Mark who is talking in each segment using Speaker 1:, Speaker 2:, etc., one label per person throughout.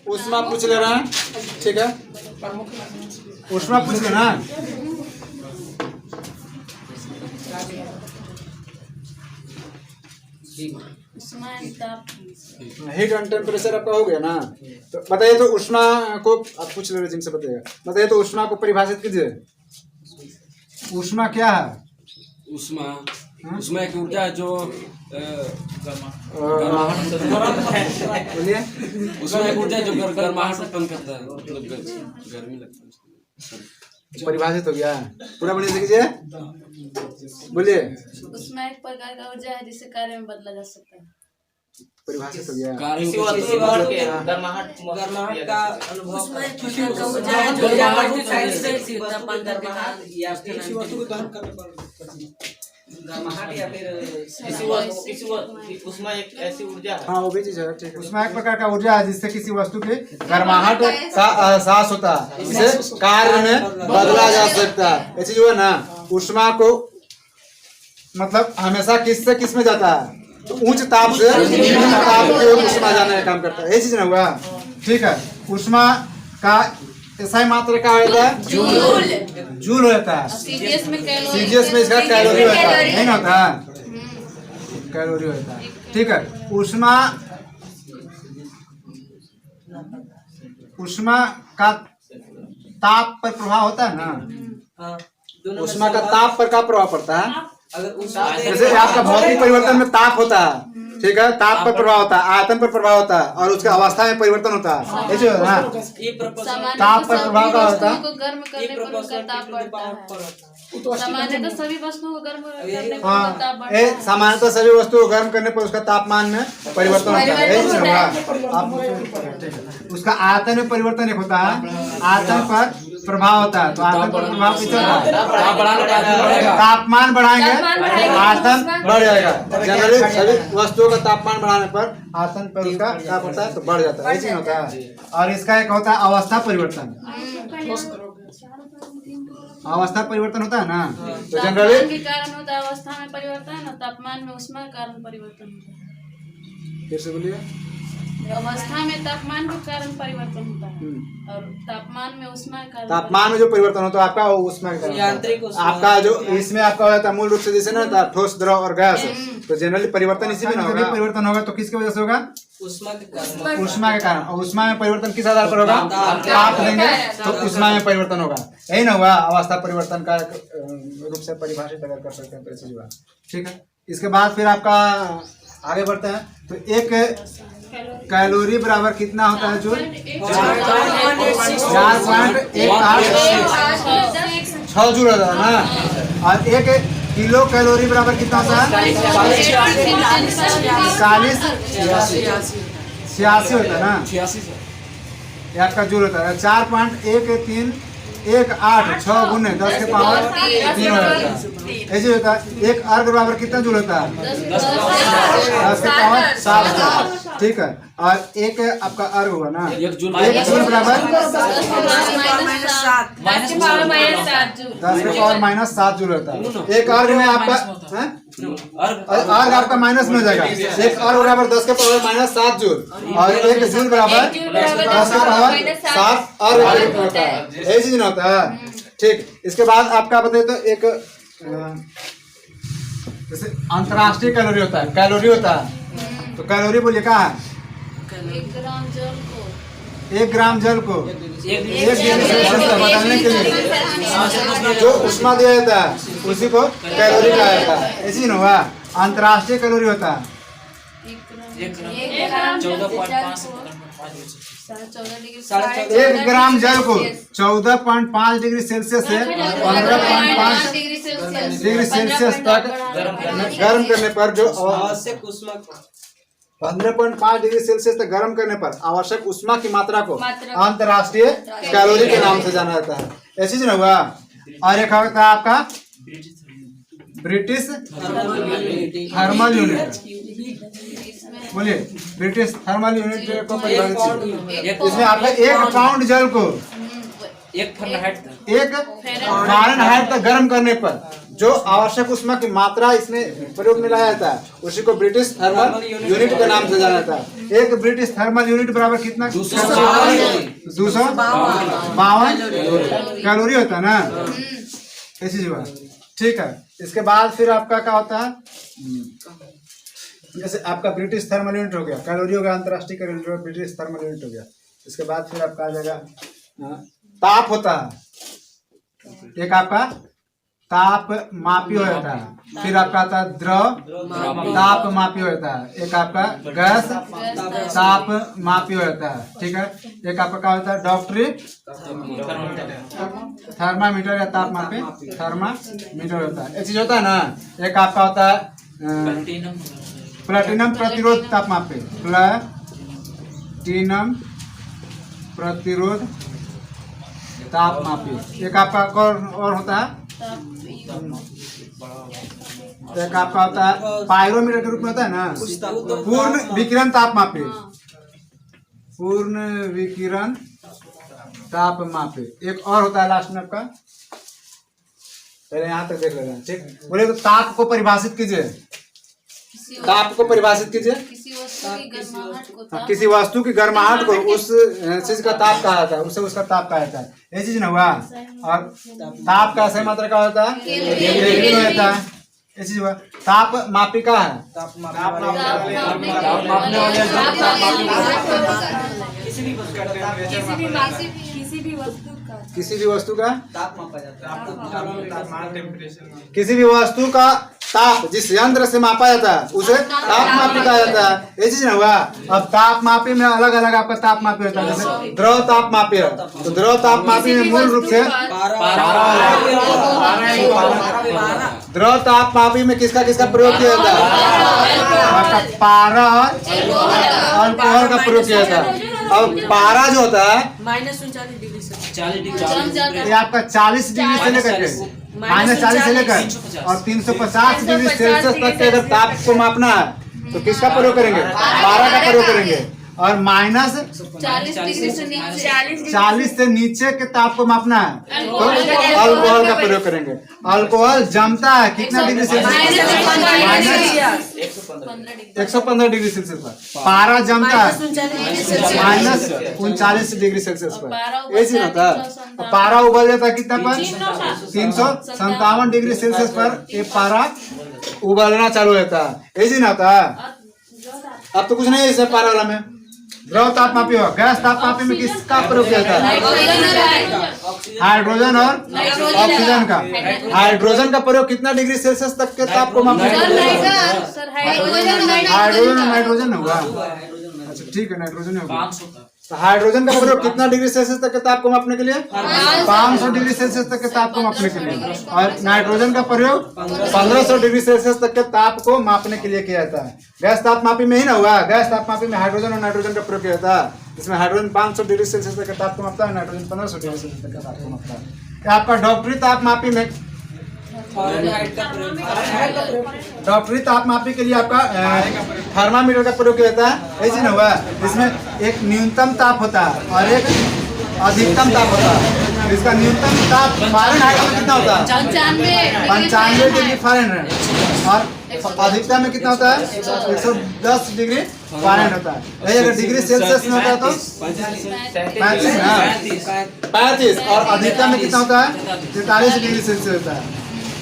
Speaker 1: ऊष्मा पूछ ले रहा है, ठीक है, ऊष्मा पूछ लेना। हीट एंड टेम्परेचर आपका हो गया ना। तो बताइए तो ऊष्मा को आप पूछ ले रहे जिनसे बताइएगा, बताइए तो ऊष्मा को परिभाषित कीजिए। ऊष्मा क्या है?
Speaker 2: ऊष्मा एक ऊर्जा है जो
Speaker 1: बोलिए।
Speaker 2: ऊष्मा एक ऊर्जा जो गर्माहट उत्पन्न करता है, मतलब गर्मी लगता है।
Speaker 1: परिभाषित हो गया, पूरा बढ़िया से कीजिए, बोलिए।
Speaker 3: उसमें एक प्रकार का ऊर्जा है जिससे कार्य में बदला जा सकता है।
Speaker 1: परिभाषित हो गया।
Speaker 2: गर्माहट का अनुभव
Speaker 3: उसमें एक प्रकार का ऊर्जा है जो
Speaker 4: गर्माहट या फिर उसमें एक ऐसी ऊर्जा है।
Speaker 1: हाँ वो भी चीज है, ठीक है। उसमें एक प्रकार का ऊर्जा है जिससे किसी वस्तु के गर्माहट का एहसास होता है, इसे कार्य में बदला जा सकता है। ये चीज हुआ ना। ऊष्मा को मतलब हमेशा किससे किस में जाता है, तो उच्च ताप से निम्न ताप की ओर ऊष्मा जाने का काम करता है। ये चीज ना हुआ, ठीक है। ऊष्मा का ऐसा ही मात्रा का होता है, जूल होता है।
Speaker 3: सीजीएस में
Speaker 1: इसका कैलोरी होता है, नहीं ना होता है, कैलोरी होता है, ठीक है। ऊष्मा का ताप पर प्रभाव होता है ना। ऊष्मा का ताप पर क्या प्रभाव पड़ता है? जैसे आपका भौतिक परिवर्तन में ताप होता है, ठीक है, ताप पर प्रभाव होता है, आयतन पर प्रभाव होता है, और उसकी अवस्था में परिवर्तन होता है। ये जो है ना, ताप पर प्रभाव का होता है।
Speaker 3: गर्म करने पर उनका ताप बढ़ता है। सामान्यतः सभी वस्तुओं को गर्म करने पर उनका ताप बढ़ता है।
Speaker 1: सामान्यतः सभी वस्तुओं को गर्म करने पर उसका तापमान में परिवर्तन होता है। उसका आयतन में परिवर्तन एक होता है, आयतन पर प्रभाव होता है। तो आयतन पर प्रभाव किस तरह? तापमान बढ़ाएंगे आयतन बढ़ जाएगा। जनरली सभी वस्तुओं का तापमान बढ़ाने पर आयतन पर उसका क्या होता है, तो बढ़ जाता है। ऐसे होता है। और इसका एक होता है अवस्था परिवर्तन। अवस्था परिवर्तन होता है ना, तो जनरली
Speaker 3: के कारण होता है अवस्था में परिवर्तन, और तापमान में ऊष्मा के कारण परिवर्तन होता है।
Speaker 1: फिर से बोलिए।
Speaker 3: अवस्था में तापमान के कारण परिवर्तन होता है, और तापमान में ऊष्मा के कारण।
Speaker 1: तापमान में जो परिवर्तन होता है आपका, वो ऊष्मा के कारण आपका जो इसमें आपका होता है मूल रूप से, जैसे ना ठोस, द्रव और गैस, तो जनरली परिवर्तन इसी में ना होगा। परिवर्तन होगा तो किसकी वजह से होगा? ऊष्मा के कारण। और ऊष्मा में परिवर्तन किस आधार पर होगा? ताप देंगे तो ऊष्मा में परिवर्तन होगा। यही ना हुआ अवस्था परिवर्तन का रूप से परिभाषित अगर कर सकते हैं तो ऐसी हुआ, ठीक है। इसके बाद फिर आपका आगे बढ़ते हैं। तो एक कैलोरी बराबर कितना होता है? जो 4.186 जूल होता है ना। और एक किलो कैलोरी बराबर कितना होता है? 46 होता है ना।
Speaker 2: 86
Speaker 1: ये आपका जूल होता है। 4.1318 गुने 10 के पावर 3 होता है। ऐसे होता है। एक अर्घ बराबर कितना जूल होता है? 10 के पावर 7, ठीक है। और एक आपका अर्घ होगा ना, एक जूल बराबर 10 के पावर -7 जूल होता है। एक अर्घ में आपका अर्घ आपका माइनस में हो जाएगा। एक अर्घ बराबर 10 के पावर -7 जूल, और एक जूल बराबर 10 के पावर 7 अर्घ होता है। यही चीज होता है, ठीक। इसके बाद आपका बताइए तो एक जैसे अंतर्राष्ट्रीय कैलोरी होता है, कैलोरी होता है। तो कैलोरी बोलिए क्या है?
Speaker 3: 1 ग्राम जल को
Speaker 1: 1 ग्राम जल को 1 डिग्री सेल्सियस तक बदलने के लिए जो ऊष्मा दिया जाता है उसी को कैलोरी कहा जाता है। ऐसी ना हुआ अंतर्राष्ट्रीय कैलोरी होता है। 1 ग्राम जल को 14.5 डिग्री सेल्सियस से 15.5 डिग्री सेल्सियस तक गर्म करने पर जो आवश्यक ऊष्मा 15.5 डिग्री सेल्सियस तक गर्म करने पर आवश्यक ऊष्मा की मात्रा को अंतर्राष्ट्रीय कैलोरी के नाम से जाना जाता है। ऐसी चीज हुआ। और एक होता है आपका ब्रिटिश थर्मल यूनिट। बोलिए ब्रिटिश थर्मल यूनिट को परिभाषित। इसमें आपका 1 पाउंड जल को 1 फ़ारेनहाइट तक गर्म करने पर जो आवश्यक उष्मा की मात्रा इसमें प्रयोग में लाया जाता है उसी को ब्रिटिश थर्मल यूनिट के नाम से जाना जाता है। एक ब्रिटिश थर्मल यूनिट बराबर कितना? 252 कैलोरी होता है ना, ऐसी चीज हुआ। ठीक है, इसके बाद फिर आपका क्या होता है, जैसे आपका ब्रिटिश थर्मल यूनिट हो गया, कैलोरी हो गया, अंतर्राष्ट्रीय कैलोरी ब्रिटिश थर्मल यूनिट हो गया। इसके बाद फिर आपका आ जाएगा ताप होता है, एक आपका ताप मापी हो जाता है, फिर आपका आता है द्रव ताप मापी हो जाता है, एक आपका गैस ताप मापी हो जाता है। ठीक है, एक आपका क्या होता है डॉक्टरी थर्मामीटर या ताप मापी थर्मामीटर होता है, ये चीज होता है ना। एक आपका होता है प्लेटिनम प्रतिरोध ताप मापी, प्लेटिनम प्रतिरोध ताप मापी। एक आपका और होता है, एक आपका होता है पायरोमीटर के रूप में होता है ना, पूर्ण विकिरण ताप मापी, पूर्ण विकिरण ताप मापी। एक और होता है लास्ट में आपका, पहले यहाँ तक देख लेना। ठीक, बोले तो ताप को परिभाषित कीजिए, ताप को परिभाषित कीजिए। किसी वस्तु की गर्माहट को उस चीज का ताप कहा जाता है, उसे उसका ताप कहा जाता है, ये चीज ना हुआ। और ताप का सही मात्रा का होता है केल्विन होता है, ये चीज हुआ। ताप मापी का है, किसी भी वस्तु का ताप मापा जाता है, किसी भी वस्तु का ताप जिस यंत्र से मापा जाता है उसे ताप मापी कहा जाता है, ये चीज ना हुआ। अब ताप मापी में अलग अलग आपका ताप मापी होता है, जैसे द्रव ताप मापी है, तो द्रव ताप मापी में मूल रूप से द्रव ताप मापी में किसका किसका प्रयोग किया जाता है, पारा और अल्कोहल का प्रयोग किया जाता है। अब पारा जो होता है ये आपका 40 डिग्री से लेकर के -40 से लेकर और 350 डिग्री सेल्सियस तक के अगर ताप को मापना है तो किसका प्रयोग करेंगे, पारा का प्रयोग करेंगे। और -40 से नीचे के ताप को मापना है तो अल्कोहल का प्रयोग करेंगे। अल्कोहल जमता है कितना डिग्री सेल्सियस, -115 डिग्री सेल्सियस पर। पारा जमता है -39 डिग्री सेल्सियस पर, ऐसी होता है। पारा उबल जाता है कितना पर, 357 डिग्री सेल्सियस पर ये पारा उबलना चालू होता है, ऐसी ना होता है। अब तो कुछ नहीं है इसे पारा वाला में। द्रव ताप मापी हो, गैस ताप मापी में किसका प्रयोग किया जाता है, हाइड्रोजन और ऑक्सीजन का। हाइड्रोजन का प्रयोग कितना डिग्री सेल्सियस तक के ताप को मापने के लिए, हाइड्रोजन और नाइट्रोजन होगा। अच्छा ठीक है, नाइट्रोजन होगा। तो हाइड्रोजन का प्रयोग कितना डिग्री सेल्सियस तक के ताप को मापने के लिए, 500 डिग्री सेल्सियस तक के ताप को मापने के लिए। और नाइट्रोजन का प्रयोग 1500 डिग्री सेल्सियस तक के ताप को मापने के लिए किया जाता है। गैस ताप मापी में ही ना हुआ, गैस ताप मापी में हाइड्रोजन और नाइट्रोजन का प्रयोग किया जाता है, इसमें हाइड्रोजन 500 डिग्री सेल्सियस तक के ताप को मापता है, नाइट्रोजन 1500 डिग्री सेल्सियस तक के ताप को मापता है। आपका डॉक्टरी ताप मापी में, डॉक्टरी ताप मापी के लिए आपका थर्मामीटर का प्रयोग किया जाता है, ऐसी ना हुआ। इसमें एक न्यूनतम ताप होता है और एक अधिकतम ताप होता है। इसका न्यूनतम ताप फ़ारेनहाइट में कितना होता है, 95 डिग्री फ़ारेनहाइट, और अधिकतम में कितना होता है, 110 डिग्री फ़ारेनहाइट होता है। अगर डिग्री सेल्सियस में होता है तो 35, और अधिकतम में कितना होता है, 43 डिग्री सेल्सियस होता है।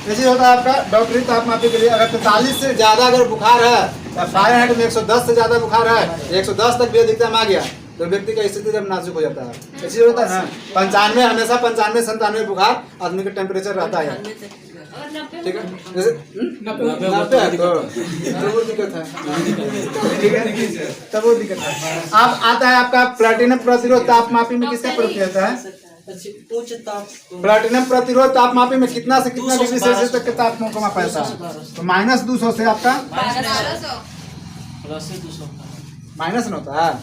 Speaker 1: ऐसे होता है आपका डॉक्टरी ताप मापी के लिए। अगर 43 से ज्यादा अगर बुखार है या फ़ारेनहाइट में 110 से ज्यादा बुखार है, 110 तक भी अधिकतम आ गया तो व्यक्ति का स्थिति जब नाजुक हो जाता है, ऐसे होता है ना। 95 हमेशा 95-97 बुखार आदमी का टेम्परेचर रहता है, ठीक है। जैसे 90 है तो वो दिक्कत है, ठीक है, तब वो दिक्कत है। अब आता है आपका प्लेटिनम प्रतिरोध ताप मापी में किसका प्रयोग किया जाता है, प्लेटिनम प्रतिरोध ताप मापी में कितना से कितना डिग्री सेल्सियस तक के तापमान को मापा जाता है, तो -200 से आपका माइनस में होता है।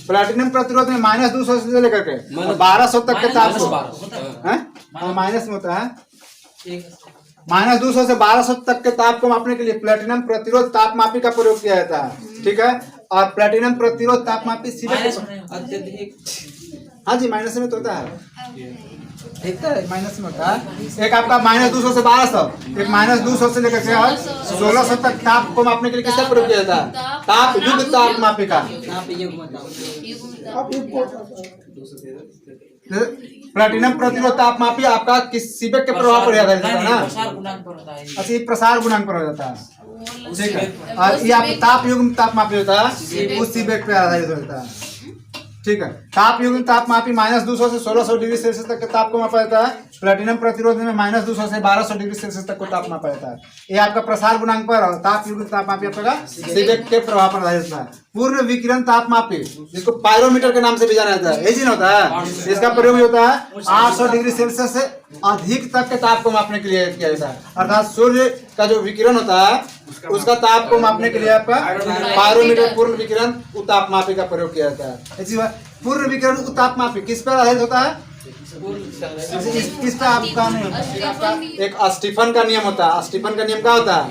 Speaker 1: प्लेटिनम प्रतिरोध में -200 से लेकर के 1200 तक के ताप को माइनस में होता है। -200 से 1200 तक के ताप को मापने के लिए प्लेटिनम प्रतिरोध ताप मापी का प्रयोग किया जाता है, ठीक है। और प्लेटिनम प्रतिरोध ताप मापी सीधे, हाँ जी माइनस में तो होता है। ठीक है, माइनस में होता है। एक आपका -200 से 1200, एक -200 से लेकर के और 1600 तक ताप को मापने के लिए किसका प्रयोग किया जाता है? ताप युग ताप मापिका। प्लैटिनम प्रतिरोध ताप मापी आपका किस सीबेक के प्रभाव पर आधारित होता है ना? अच्छा, ये प्रसार गुणांक पर हो जाता है, ठीक है। और ये आप ताप युग्म ताप मापी होता है, उस सीबेक पे आधारित होता है, ठीक है। ताप युग्म ताप मापी -200 से 1600 डिग्री सेल्सियस तक के ताप को मापा जाता है। प्लैटिनम प्रतिरोध में -200 से 1200 डिग्री सेल्सियस तक को ताप मापा जाता है। ये आपका प्रसार गुणांक पर और ताप युग्म ताप मापी आपका सीबेक के प्रभाव पर आधारित होता है। पूर्ण विकिरण ताप मापी, जिसको पायरोमीटर के नाम से भी जाना जाता है, यही होता है। इसका प्रयोग होता है 800 डिग्री सेल्सियस से अधिक तक के ताप को मापने के लिए किया जाता है। अर्थात सूर्य का जो विकिरण होता है उसका ताप को मापने के लिए आपका पायरोमीटर पूर्ण विकिरण ताप मापी का प्रयोग किया जाता है। इसी बात पूर्ण विकिरण ताप मापी किस पर आधारित होता है? किस पर आपका नहीं होता? एक स्टीफन का नियम होता है। स्टीफन का नियम क्या होता है?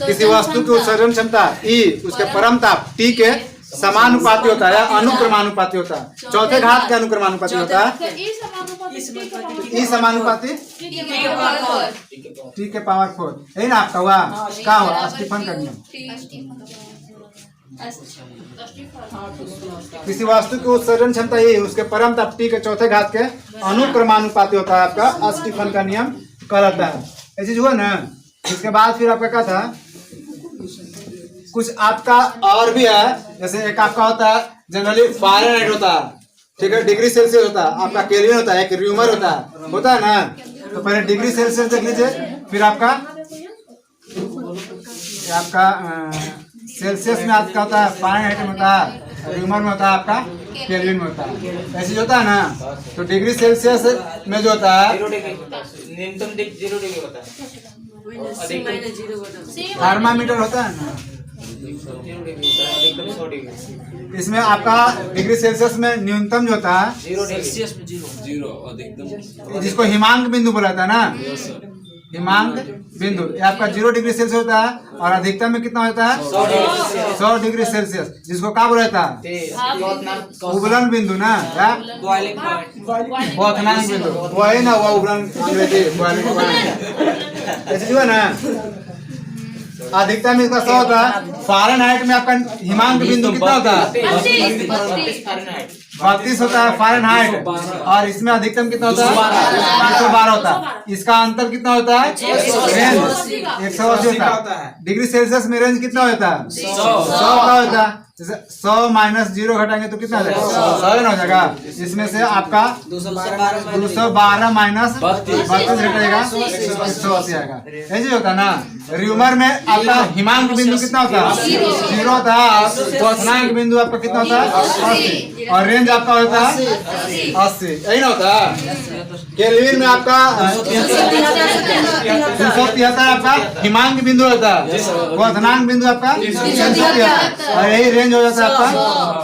Speaker 1: किसी वस्तु की उत्सर्जन क्षमता E उसके परम ताप T के समानुपाती होता है या अनुक्रमानुपाती होता है। चौथे घात के अनुक्रमानुपाती होता है। E समानुपाती T के पावर 4, यही ना आपका हुआ? क्या हुआ? स्टीफन का नियम। किसी वस्तु की उत्सर्जन क्षमता E उसके परम ताप T के चौथे घात के अनुक्रमानुपाती होता है, आपका स्टीफन का नियम कहलाता है। ये चीज हुआ ना। इसके बाद फिर आपका क्या था? कुछ आपका और भी है, जैसे एक आपका होता है जनरली फ़ारेनहाइट होता है, ठीक है, डिग्री सेल्सियस होता है, आपका केल्विन होता है, एक र्यूमर होता है ना। तो पहले डिग्री सेल्सियस देख लीजिए, फिर आपका सेल्सियस में आपका होता है, फ़ारेनहाइट में होता है, र्यूमर में होता है, आपका केल्विन में होता है। ऐसे होता है ना। तो डिग्री सेल्सियस में जो होता है
Speaker 4: न्यूनतम 0 डिग्री होता है,
Speaker 1: थर्मामीटर होता है ना,
Speaker 4: अधिकतम 100 डिग्री।
Speaker 1: इसमें आपका डिग्री सेल्सियस में न्यूनतम जो होता है
Speaker 4: 0 डिग्री,
Speaker 2: 0 अधिकतम,
Speaker 1: जिसको हिमांक बिंदु बोला था ना, हिमांक बिंदु, ये आपका 0 डिग्री सेल्सियस होता है। और अधिकतम में कितना होता है? 100 डिग्री सेल्सियस, जिसको क्या बोला था? उबलन बिंदु ना, क्वथनांक बिंदु, वही ना, वो उबलन अंग्रेजी ऐसे जो है ना। अधिकतम इसका 100 होता है। फ़ारेनहाइट में आपका हिमांक बिंदु कितना होता है? 32 होता है फ़ारेनहाइट। और इसमें अधिकतम कितना होता है? 112 होता है। इसका अंतर कितना होता है? रेंज 180 होता है। डिग्री सेल्सियस में रेंज कितना होता है? 100 का होता है। जैसे 100 - 0 घटाएंगे तो कितना हो जाएगा? 100 हो जाएगा। इसमें से आपका 212 - 32 घटेगा, 180 आएगा। ऐसे होता है ना। र्यूमर में आपका हिमांक बिंदु कितना होता है? 0 होता है। क्वथनांक बिंदु आपका कितना होता है? 80। और रेंज आपका होता है 80, यही ना होता है। केल्विन में आपका 273 आपका हिमांक बिंदु होता है, क्वथनांक बिंदु आपका 373 और यही रेंज हो जाता है आपका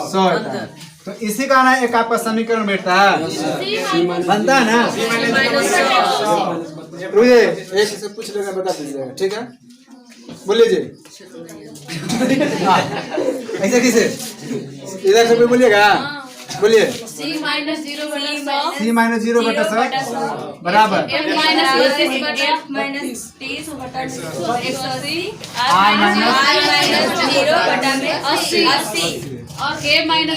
Speaker 1: 100 होता है। तो इसी का ना एक आपका समीकरण बैठता है, बनता है ना। रुकिए, एक से पूछ लेगा, बता दीजिएगा, ठीक है? बोलिए जी। ऐसे किसे? इधर से बोलिएगा, बोलिए।
Speaker 3: C - 0 बटा 100
Speaker 1: C - 0 बटा 100 बराबर
Speaker 3: F - 30 बटा 30 बटा 180 I - 0 बटा 80 और K - 100।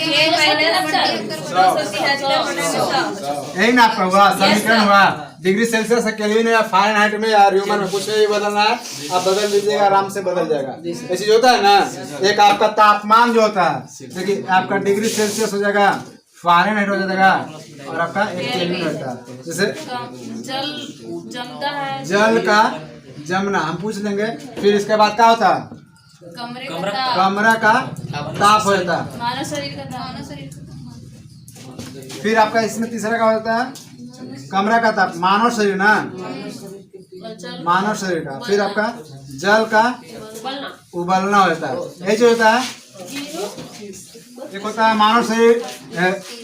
Speaker 1: यही ना आपका हुआ समीकरण हुआ। डिग्री सेल्सियस केल्विन या फ़ारेनहाइट में या र्यूमर में कुछ नहीं बदलना है, आप बदल दीजिएगा, आराम से बदल जाएगा। ये चीज होता है ना। एक आपका तापमान जो होता है, देखिए आपका डिग्री सेल्सियस हो जाएगा, फ़ारेनहाइट हो जाएगा और आपका एक केल्विन होता है। जैसे
Speaker 3: जल जमता है,
Speaker 1: जल का जमना हम पूछ लेंगे। फिर इसके बाद क्या होता है? कमरा का ताप हो जाता है।
Speaker 3: मानव शरीर का ताप।
Speaker 1: फिर आपका इसमें तीसरा का होता है कमरा का ताप, मानव शरीर ना, मानव शरीर का। फिर आपका जल का उबलना होता है। ये जो होता है, एक होता है मानव शरीर,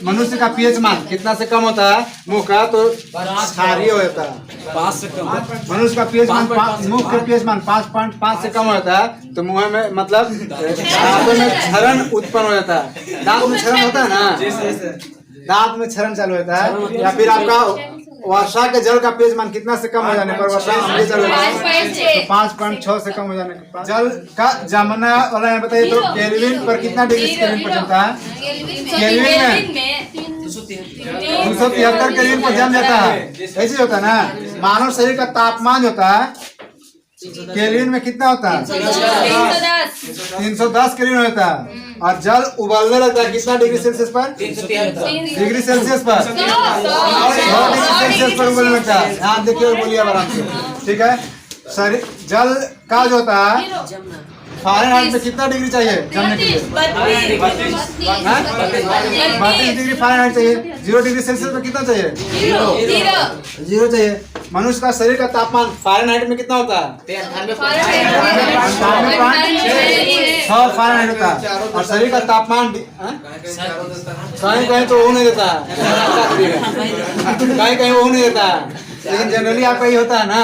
Speaker 1: मनुष्य का पीएच मान कितना से कम होता है मुंह का, तो क्षारीय हो जाता है।
Speaker 2: 5 से कम।
Speaker 1: मनुष्य का पीएच मान, मुंह का पीएच मान 5.5 से कम होता है तो मुंह में मतलब दांतों में क्षरण उत्पन्न हो जाता है। दांत में क्षरण होता है ना, दांत में क्षरण चालू होता है, या फिर आपका वर्षा के जल का पेज मान कितना से कम हो जाने पर वर्षा अम्लीय जल होता है, तो 5.6 से कम हो जाने पर जल का जमना वाला है। बताइए तो केल्विन पर कितना डिग्री केल्विन पर जमता है? केल्विन में 273 केल्विन पर जम जाता है। ऐसे होता है ना, मानव शरीर का तापमान होता है केल्विन में कितना होता है? 310 केल्विन होता है। और जल उबलने लगता है कितना डिग्री सेल्सियस पर?
Speaker 4: 373
Speaker 1: डिग्री सेल्सियस पर 100 डिग्री सेल्सियस पर उबलने लगता है। हाँ देखिए और बोलिए आराम से, ठीक है। शरीर जल का जो होता है फ़ारेनहाइट में कितना डिग्री चाहिए जमने के लिए? 32 डिग्री फ़ारेनहाइट चाहिए। 0 डिग्री सेल्सियस में कितना चाहिए? 0 चाहिए। मनुष्य का शरीर का तापमान फ़ारेनहाइट में कितना होता है?
Speaker 4: 98
Speaker 1: 6 फ़ारेनहाइट होता है। और शरीर का तापमान कहीं कहीं तो वो नहीं देता है, कहीं कहीं वो नहीं देता है, लेकिन जनरली आपका ये होता है ना।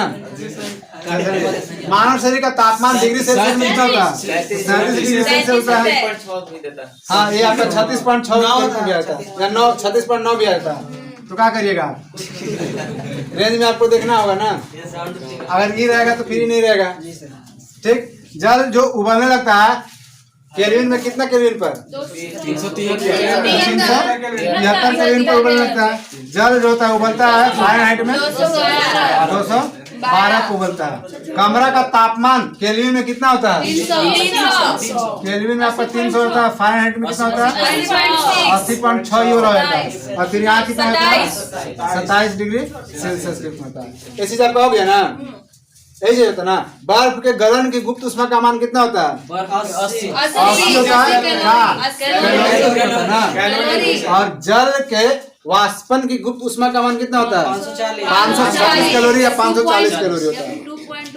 Speaker 1: मानव शरीर का तापमान डिग्री सेल्सियस में कितना होता है? 37 डिग्री सेल्सियस होता है। हाँ ये आपका 36.6 भी आता है, या 36.9 भी आता है। तो क्या करिएगा आप? रेंज में आपको देखना होगा ना, अगर ये रहेगा तो फिर ही नहीं रहेगा, ठीक। जल जो उबलने लगता है केल्विन में कितना केल्विन पर? 373 केल्विन पर उबलने लगता है। जल जो होता है उबलता है फ़ारेनहाइट में 212 को उबलता है। कमरा का तापमान केल्विन में कितना होता है?
Speaker 3: 300।
Speaker 1: केल्विन में आपका 300 होता है। फ़ारेनहाइट में कितना होता है? 80.6 यूरो होता है। और फिर यहाँ कितना होता है? 27 डिग्री सेल्सियस कितना होता है। ये चीज आपका हो गया ना, ऐसे होता है ना। बर्फ के गलन की गुप्त ऊष्मा का मान कितना होता है?
Speaker 3: 80
Speaker 1: होता है ना। और जल के वाष्पन की गुप्त ऊष्मा का मान कितना होता है? 540 कैलोरी या 540 कैलोरी होता है।